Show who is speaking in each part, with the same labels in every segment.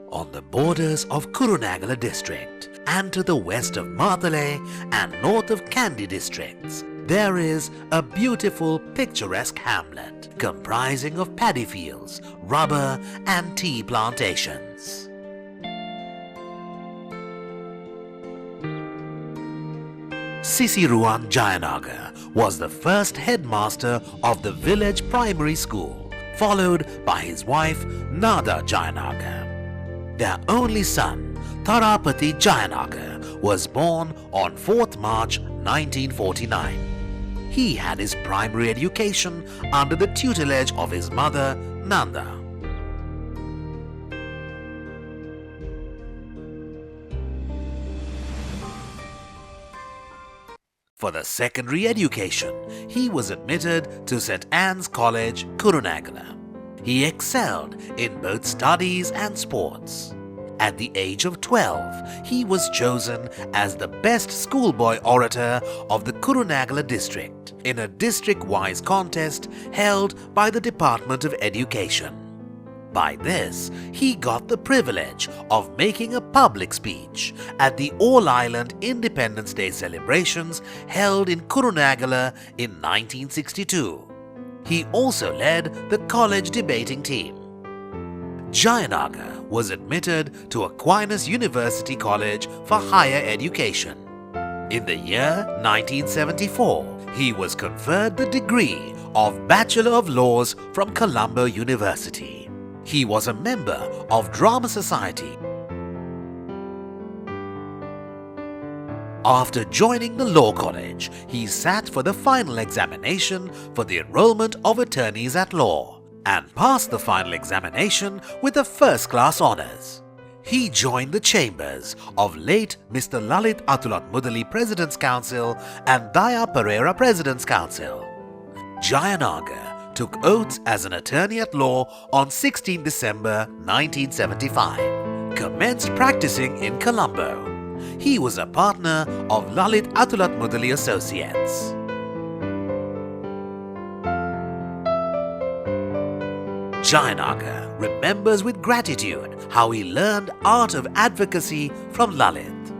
Speaker 1: on the borders of Kurunegala district and to the west of Matale and north of Kandy districts, there is a beautiful picturesque hamlet comprising of paddy fields, rubber and tea plantations. S.T.Jayanaga was the first headmaster of the village primary school, followed by his wife Nada Jayanaga. Their only son, Tharapati Jayanaga, was born on 4th March 1949. He had his primary education under the tutelage of his mother Nanda. For the secondary education, he was admitted to St. Anne's College, Kurunegala. He excelled in both studies and sports. At the age of 12, he was chosen as the best schoolboy orator of the Kurunegala district in a district-wise contest held by the Department of Education. By this, he got the privilege of making a public speech at the All-Island Independence Day celebrations held in Kurunegala in 1962. He also led the college debating team. Jayanaga was admitted to Aquinas University College for Higher Education. In the year 1974, he was conferred the degree of Bachelor of Laws from Colombo University. He was a member of Drama Society. After joining the law college, he sat for the final examination for the enrollment of attorneys at law and passed the final examination with a first-class honours. He joined the chambers of late Mr. Lalit Atulat Mudali President's Council and Daya Pereira President's Council. Jayanaga took oaths as an attorney at law on 16 December 1975, commenced practicing in Colombo. He was a partner of Lalit Atulat Mudali Associates. Jayanaga remembers with gratitude how he learned art of advocacy from Lalit.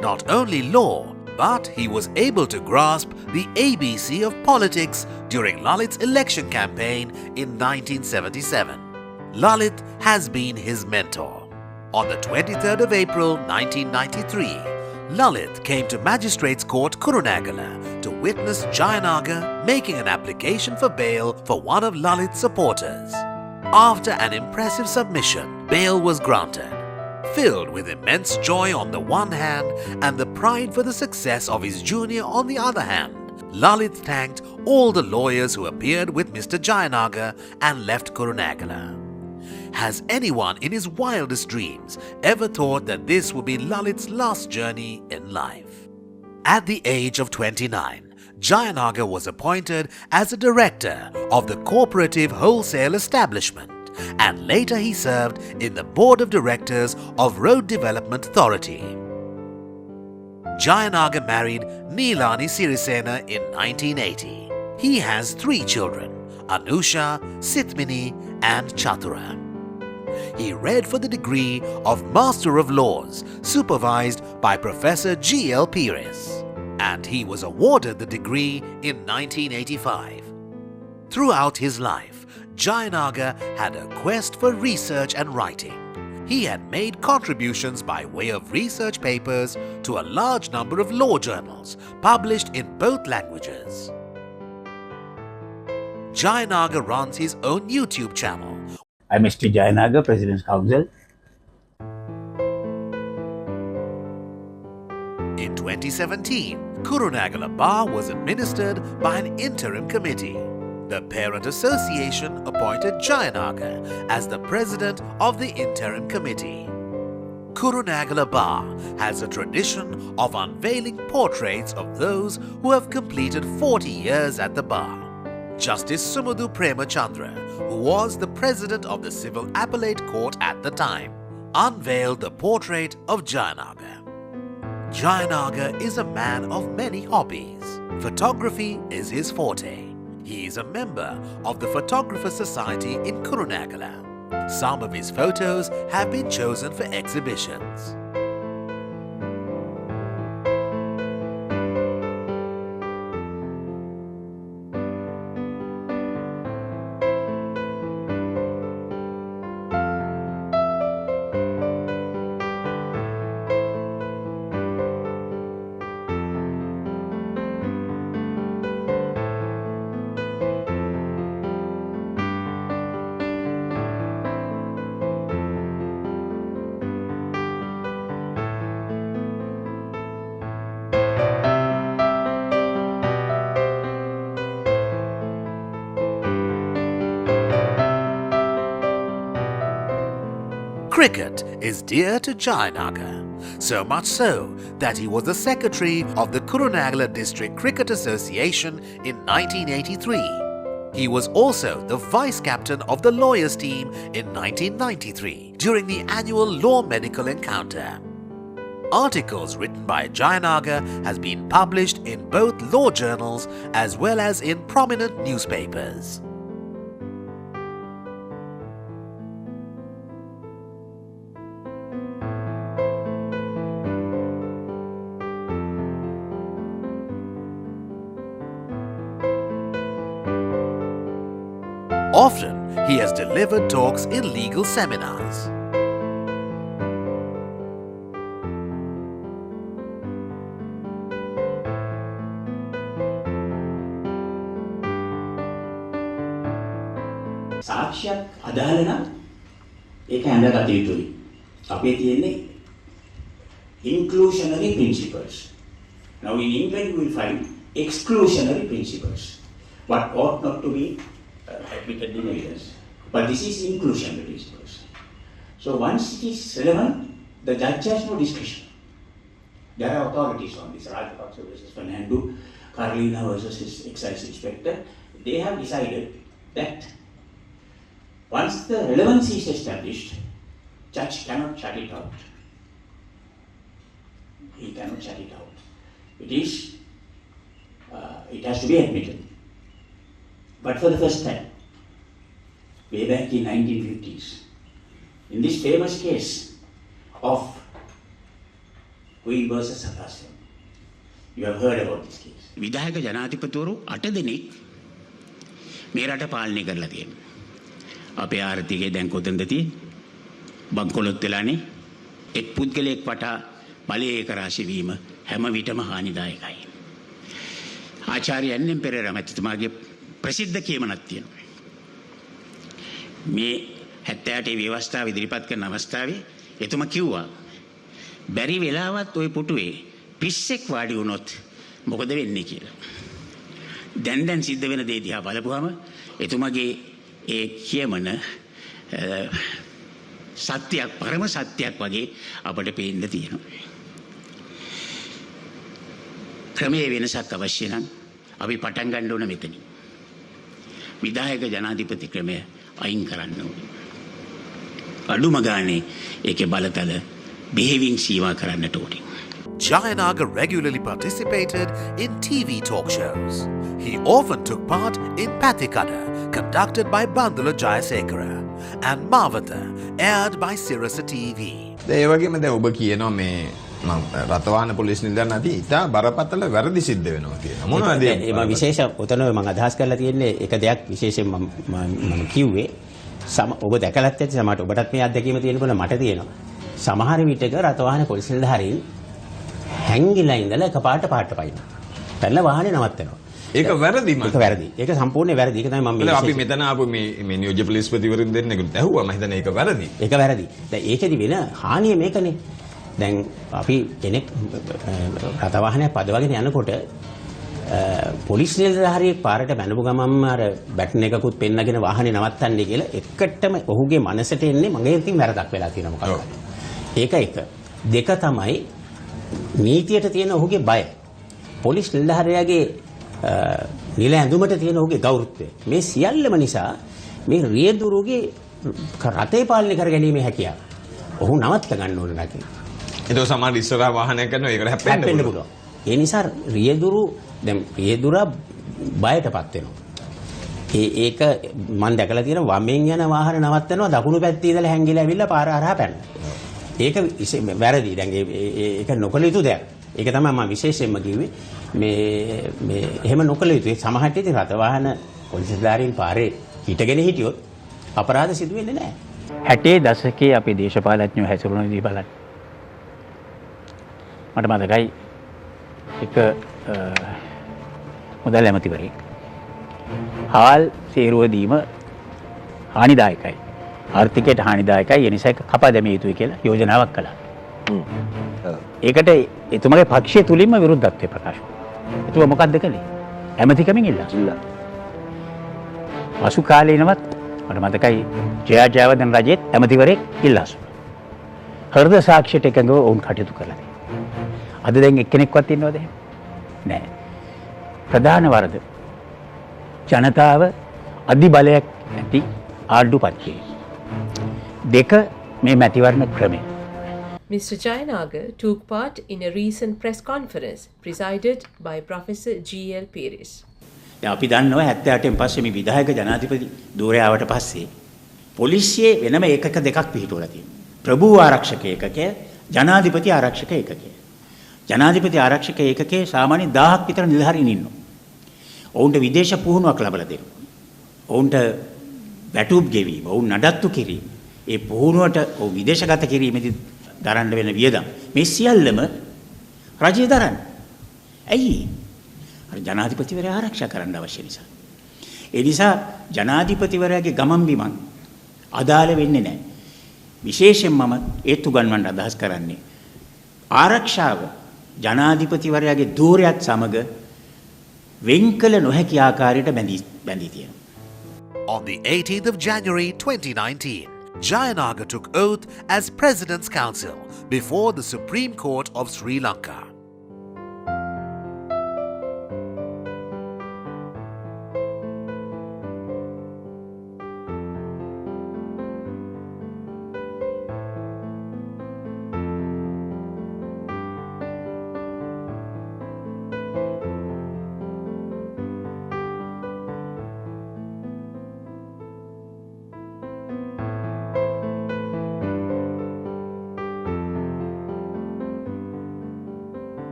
Speaker 1: Not only law, but he was able to grasp the ABC of politics during Lalit's election campaign in 1977. Lalit has been his mentor. On the 23rd of April 1993, Lalit came to Magistrates Court Kurunegala to witness Jayanaga making an application for bail for one of Lalit's supporters. After an impressive submission, bail was granted. Filled with immense joy on the one hand and the pride for the success of his junior on the other hand, Lalit thanked all the lawyers who appeared with Mr. Jayanaga and left Kurunegala. Has anyone in his wildest dreams ever thought that this would be Lalit's last journey in life? At the age of 29, Jayanaga was appointed as a director of the Cooperative Wholesale Establishment, and later he served in the Board of Directors of Road Development Authority. Jayanaga married Neelani Sirisena in 1980. He has 3 children, Anusha, Sithmini and Chatura. He read for the degree of Master of Laws, supervised by Professor G.L. Pires, and he was awarded the degree in 1985. Throughout his life, Jayanaga had a quest for research and writing. He had made contributions by way of research papers to a large number of law journals published in both languages. Jayanaga runs his own YouTube channel.
Speaker 2: I'm S.T.Jayanaga, President's Council.
Speaker 1: In 2017, Kurunegala Bar was administered by an interim committee. The Parent Association appointed Jayanaga as the president of the interim committee. Kurunegala Bar has a tradition of unveiling portraits of those who have completed 40 years at the bar. Justice Sumudu Premachandra, who was the president of the Civil Appellate Court at the time, unveiled the portrait of Jayanaga. Jayanaga is a man of many hobbies. Photography is his forte. He is a member of the Photographer Society in Kurunegala. Some of his photos have been chosen for exhibitions. Cricket is dear to Jayanaga, so much so that he was the secretary of the Kurunegala District Cricket Association in 1983. He was also the vice captain of the lawyers team in 1993 during the annual law medical encounter. Articles written by Jayanaga has been published in both law journals as well as in prominent newspapers. Often, he has delivered talks in legal seminars.
Speaker 2: සාක්ෂියක් අදාළ නම් ඒක ඇඳගත යුතුයි. අපේ තියෙන්නේ inclusionary principles. Now in England you will find exclusionary principles. What ought not to be admitted in evidence. But this is inclusionary principles. So once it is relevant, the judge has no discretion. There are authorities on this. Rajapaksa versus Fernando, Carolina versus his excise inspector. They have decided that once the relevancy is established, judge cannot shut it out. He cannot shut it out. It has to be admitted. But for the first time, way back in 1950s, in this famous case of Queen versus Akasya, you have heard about this case.
Speaker 3: විධායක ජනාධිපතිවරු 8 දෙනෙක් මේ රට පාලනය කරලා තියෙනවා. අපේ ආර්ථිකය දැන් කොතනද තියෙන්නේ? බංකොලොත් වෙලානේ. එක් පුද්ගලයෙක් වටා බලය ඒකරාශී වීම හැම විටම හානිදායකයි. ආචාර්ය එන්.එම්. පෙරේරා මැතිතුමාගේ ප්‍රසිද්ධ කියමනක් තියෙනවා. මේ 78 ව්‍යවස්ථාව ඉදිරිපත් කරන අවස්ථාවේ එතුමා කිව්වා බැරි වෙලාවත් ওই පුටුවේ පිස්සෙක් වාඩි වුණොත් මොකද වෙන්නේ කියලා. දැන් සිද්ධ වෙන දේ දිහා බලපුවාම එතුමාගේ ඒ කියමන සත්‍යයක් පරම සත්‍යයක් වගේ අපට පේන්න තියෙනවා. ක්‍රමයේ වෙනසක් අවශ්‍ය නම් අපි පටන් ගන්න ඕන මෙතනින්. විධායක ජනාධිපති ක්‍රමය අයින් කරන්න ඕනේ. අඩුම ගානේ ඒකේ බලතල බෙහෙවින් සීමා කරන්නට ඕනේ.
Speaker 1: Jayanaga regularly participated in TV talk shows. He often took part in Pathikada, conducted by Bandula Jayasekara, and Mavata, aired by Sirasa TV.
Speaker 4: ඒ වගේම දැන් ඔබ කියනවා මේ මම රතවාහන පොලිස් නිලධාරීන් අධි ඉතා බරපතල වැරදි සිද්ධ වෙනවා කියලා. මොනවද
Speaker 5: ඒ විශේෂ උතන මම අදහස් කරලා තියෙන්නේ එක දෙයක් විශේෂයෙන් මම කිව්වේ ඔබ දැකලත් ඇති සමහරට ඔබටත් මේ අත්දැකීම තියෙනකොට මට තියෙනවා. සමහර විටක රතවාහන පොලිස් නිලධාරීන් හැංගිලා ඉඳලා එකපාරට පාට පයින්. පැනලා වාහනේ නවත්තනවා.
Speaker 4: ඒක වැරදිම.
Speaker 5: ඒක වැරදි. ඒක සම්පූර්ණ වැරදි. ඒක තමයි මම මේ
Speaker 4: අපි මෙතන ආපු මේ නියෝජ්‍ය පොලිස්පතිවරුන් දෙන්නෙකුට ඇහුවා මම හිතන්නේ ඒක වැරදි.
Speaker 5: ඒක වැරදි. දැන් ඒකෙදි වෙන හානිය මේකනේ. දැන් අපි කෙනෙක් රතවාහනයක් පදවගෙන යනකොට පොලිස් නිලධාරියෙක් පාරට බැනපු ගමන්ම අර බැටන් එකකුත් පෙන්නගෙන වාහනේ නවත්තන්නේ කියලා එකටම ඔහුගේ මනසට එන්නේ මගේ ඉතින් වැරදක් වෙලා තියෙනවා මොකක්ද. ඒක එක. දෙක තමයි නීතියට තියෙන ඔහුගේ බය. පොලිස් නිලධාරියාගේ නිල ඇඳුමට තියෙන ඔහුගේ ගෞරවය. මේ සියල්ලම නිසා මේ රියදුරුගේ රටේ පාලනය කර ගැනීමේ හැකියාව. ඔහු නවත්ත ගන්න ඕන නැති.
Speaker 4: ඒක සමහර ඉස්සරහා වාහනයක් කරනවා ඒකට හැප්පෙන්න
Speaker 5: පුළුවන්. ඒ නිසා රියදුරු දැන් රියදුරා බයටපත් වෙනවා. ඒක මම දැකලා තියෙන වමෙන් යන වාහන නවත්තනවා දකුණු පැත්තේ ඉඳලා හැංගිලා ඇවිල්ලා පාර හරහා පැනන. ඒක වැරදි. දැන් ඒක නොකළ යුතු දෙයක්. ඒක තමයි මම විශේෂයෙන්ම කිව්වේ. මේ එහෙම නොකළ යුතුයි. සමහරට ඉතින් රථ වාහන පොලිස්ධාරීන් පාරේ හිටගෙන හිටියොත් අපරාධ සිදු වෙන්නේ නැහැ.
Speaker 6: 60 දශකයේ අපේ දේශපාලඥයෝ හැසිරුණ විදිහ බලන්න. මට මතකයි එක මුදල් ඇමතිවරයෙක් හාල් සේරුව දීම හානිදායකයි. ආර්ථිකයට හානිදායකයි. ඒ නිසා ඒක කපා දැමිය යුතුයි කියලා යෝජනාවක් කළා. ඒකට එතුමගේ පක්ෂය තුලින්ම විරුද්ධත්වය ප්‍රකාශ වුණා. එතුමා මොකක්ද කළේ? ඇමතිකමින් ඉල්ලා. පසු කාලේනවත් මට මතකයි ජයවර්ධන රජෙත් ඇමතිවරයෙක් ඉල්ලා සිටියා. හෘද සාක්ෂියට එකඟව වුන් කටයුතු කළා. අද දැන් එක්කෙනෙක්වත් ඉන්නවද එහෙම? නැහැ. ප්‍රධාන වරද ජනතාව අධි බලයක් ඇති ආණ්ඩු පක්ෂයේ. දෙක මේ මැතිවරණ ක්‍රමය.
Speaker 7: Mr. Jayanaga took part in a recent press conference presided by Professor G.L. Pires.
Speaker 3: දැන් අපි දන්නවා 78න් පස්සේ මේ විධායක ජනාධිපති ධූරය ආවට පස්සේ පොලිසියේ වෙනම ඒකක දෙකක් පිහිටුවලා තියෙනවා. ප්‍රභූ ආරක්ෂක ඒකකය, ජනාධිපති ආරක්ෂක ඒකකය. ජනාධිපති ආරක්ෂක ඒකකයේ සාමාන්‍ය 1000ක් විතර නිලධාරීන් ඉන්නවා. ඔවුන්ට විදේශ පුහුණුවක් ලැබලා දෙනවා. ඔවුන්ට වැටුප් ගෙවීම, ඔවුන් නඩත්තු කිරීම, ඒ පුහුණුවට ඔව් විදේශගත කිරීමේදී දරන්න වෙන වියදම් මේ සියල්ලම රජය දරන්නේ. ඇයි? අර ජනාධිපතිවරයා ආරක්ෂා කරන්න අවශ්‍ය නිසා. ඒ නිසා ජනාධිපතිවරයාගේ ගමන් බිමන් අදාළ වෙන්නේ නැහැ. විශේෂයෙන් මම ඒත්තු ගන්වන්න අදහස් කරන්නේ ආරක්ෂාව ජනාධිපතිවරයාගේ ධූරයත් සමග වෙන්කල නොහැකි ආකාරයට බැඳී තියෙනවා.
Speaker 1: On the 18th of January 2019, Jayanaga took oath as President's Counsel before the Supreme Court of Sri Lanka.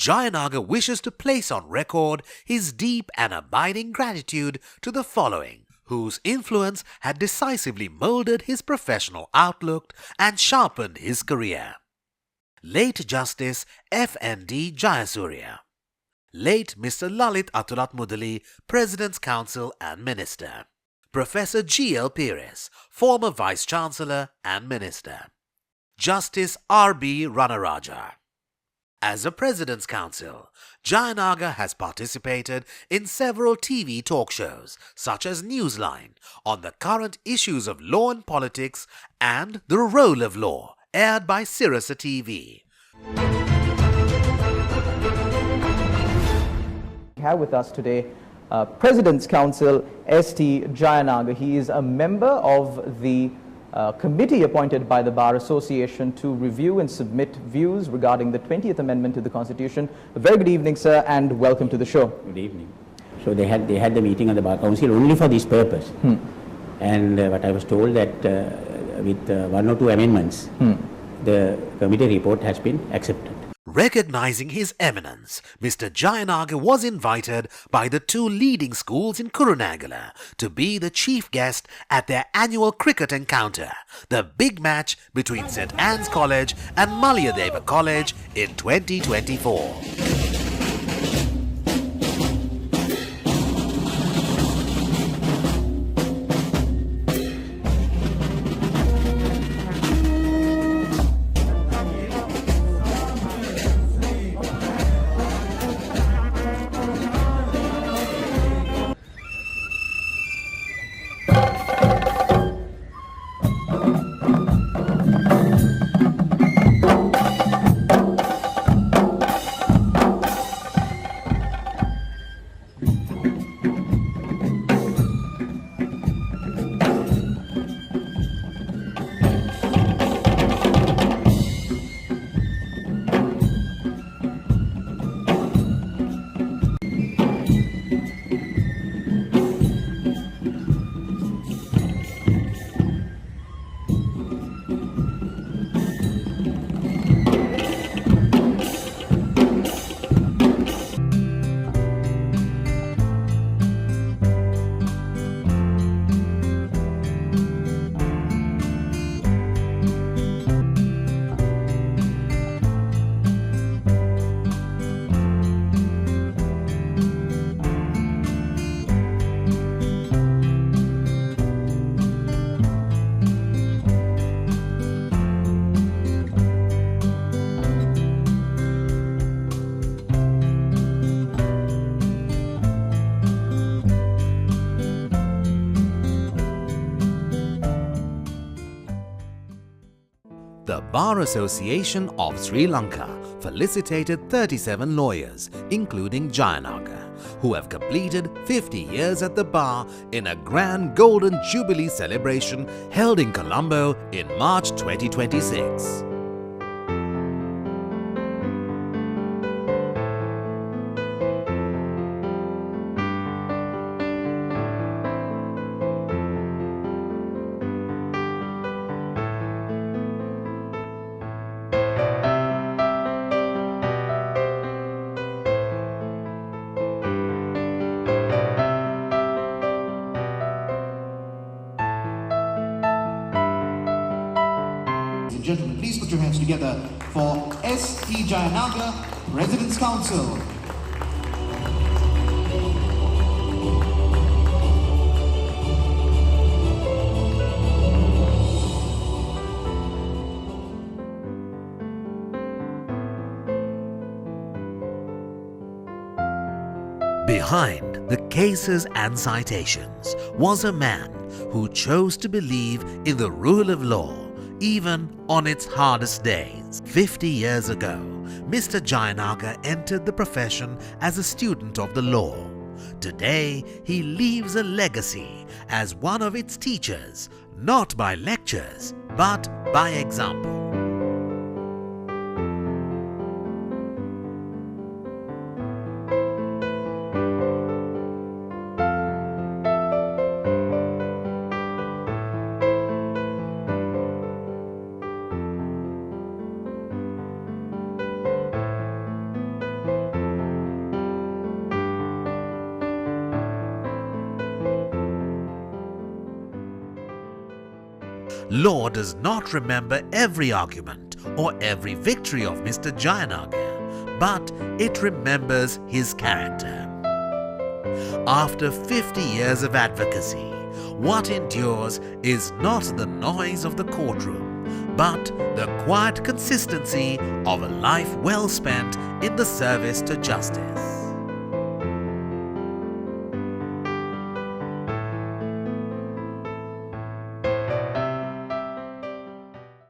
Speaker 1: Jayanaga wishes to place on record his deep and abiding gratitude to the following, whose influence had decisively molded his professional outlook and sharpened his career. Late Justice F.N.D. Jayasurya. Late Mr. Lalit Athuratmudali, President's Counsel and Minister. Professor G.L. Pires, former Vice-Chancellor and Minister. Justice R.B. Ranaraja. As a President's Counsel, Jayanaga has participated in several TV talk shows such as Newsline on the current issues of law and politics and the role of law, aired by Sirasa TV.
Speaker 8: We have with us today President's Counsel S.T.Jayanaga. He is a member of the committee appointed by the Bar Association to review and submit views regarding the 20th Amendment to the Constitution. A very good evening, sir, and welcome to the show.
Speaker 3: Good evening.
Speaker 6: So they had the meeting of the Bar Council only for this purpose. And what I was told that with one or two amendments, the committee report has been accepted.
Speaker 1: Recognizing his eminence, Mr. Jayanaga was invited by the two leading schools in Kurunegala to be the chief guest at their annual cricket encounter, the big match between St. Anne's College and Malayadeva College in 2024. The Bar Association of Sri Lanka felicitated 37 lawyers, including Jayanaga, who have completed 50 years at the bar in a grand Golden Jubilee celebration held in Colombo in March 2026.
Speaker 9: Gentlemen, please put your hands together for S.T.Jayanaga, President's Council.
Speaker 1: Behind the cases and citations was a man who chose to believe in the rule of law even on its hardest days. 50 years ago, Mr. Jayanaga entered the profession as a student of the law. Today, he leaves a legacy as one of its teachers, not by lectures, but by example. Law does not remember every argument or every victory of Mr. Jayanaga, but it remembers his character. After 50 years of advocacy, what endures is not the noise of the courtroom, but the quiet consistency of a life well spent in the service to justice.